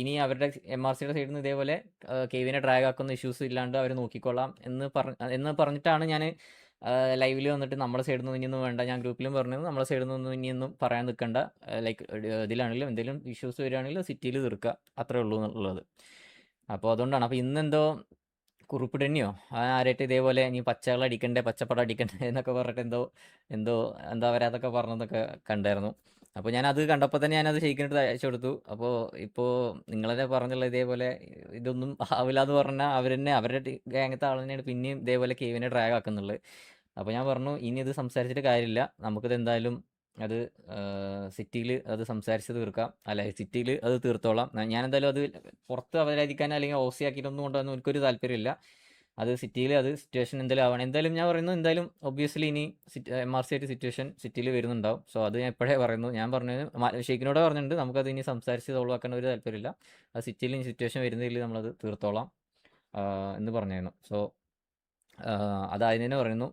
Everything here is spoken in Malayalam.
ഇനി അവരുടെ MRCയുടെ സൈഡിൽ നിന്ന് ഇതേപോലെ കെവിനെ ഡ്രാഗ് ആക്കുന്ന ഇഷ്യൂസ് ഇല്ലാണ്ട് അവർ നോക്കിക്കൊള്ളാം എന്ന് പറഞ്ഞിട്ടാണ് ഞാൻ ലൈവിൽ വന്നിട്ട് നമ്മുടെ സൈഡിൽ നിന്ന് ഇനിയൊന്നും വേണ്ട. ഞാൻ ഗ്രൂപ്പിലും പറഞ്ഞത് നമ്മുടെ സൈഡിൽ നിന്നൊന്നും ഇനിയൊന്നും പറയാൻ നിൽക്കണ്ട. ലൈക്ക് ഇതിലാണെങ്കിലും എന്തെങ്കിലും ഇഷ്യൂസ് വരികയാണെങ്കിലും സിറ്റിയിൽ തീർക്കുക, അത്രേ ഉള്ളൂ എന്നുള്ളത്. അപ്പോൾ അതുകൊണ്ടാണ്. അപ്പോൾ ഇന്നെന്തോ കുറുപ്പിടന്നെയോ ആരായിട്ട് ഇതേപോലെ നീ പച്ചവെള്ളം അടിക്കണ്ടേ, പച്ചപ്പടം അടിക്കണ്ടേ എന്നൊക്കെ പറഞ്ഞിട്ട് എന്തോ എന്താ പറയുക അതൊക്കെ പറഞ്ഞതൊക്കെ കണ്ടായിരുന്നു. അപ്പോൾ ഞാനത് കണ്ടപ്പോൾ തന്നെ ഞാനത് ഷെയ്ക്കിനിട്ട് അയച്ചു കൊടുത്തു. അപ്പോൾ ഇപ്പോൾ നിങ്ങളെ പറഞ്ഞുള്ള ഇതേപോലെ ഇതൊന്നും ആവില്ല എന്ന് പറഞ്ഞാൽ അവരുടെ ഗാങ്ങത്തെ ആൾ തന്നെയാണ് പിന്നെയും ഇതേപോലെ കെവിനെ ഡ്രാഗ് ആക്കുന്നുള്ളത്. അപ്പോൾ ഞാൻ പറഞ്ഞു ഇനി ഇത് സംസാരിച്ചിട്ട് കാര്യമില്ല, നമുക്കിത് എന്തായാലും അത് സിറ്റിയിൽ അത് സംസാരിച്ച് തീർക്കാം, അല്ല സിറ്റിയിൽ അത് തീർത്തോളാം. ഞാൻ എന്തായാലും അത് പുറത്ത് അവതരിക്കാൻ അല്ലെങ്കിൽ ഓസി ആക്കിയിട്ടൊന്നും കൊണ്ടുവന്ന് എനിക്കൊരു താല്പര്യമില്ല. അത് സിറ്റിയിൽ അത് സിറ്റുവേഷൻ എന്തായാലും ആവണം. എന്തായാലും ഞാൻ പറയുന്നു എന്തായാലും ഒബ്വിയസ്ലി ഇനി MRC ആയിട്ട് സിറ്റുവേഷൻ സിറ്റിയിൽ വരുന്നുണ്ടാവും. സോ അത് ഞാൻ എപ്പോഴേ പറയുന്നു. ഞാൻ പറഞ്ഞത് ഷെയ്ഖിനോട് പറഞ്ഞിട്ടുണ്ട് നമുക്കത് ഇനി സംസാരിച്ച് സോൾവ് ആക്കേണ്ട ഒരു താല്പര്യമില്ല, അത് സിറ്റിയിൽ ഇനി സിറ്റുവേഷൻ വരുന്നതിൽ നമ്മളത് തീർത്തോളാം എന്ന് പറഞ്ഞായിരുന്നു. സോ അത് അതിന് തന്നെ പറയുന്നു.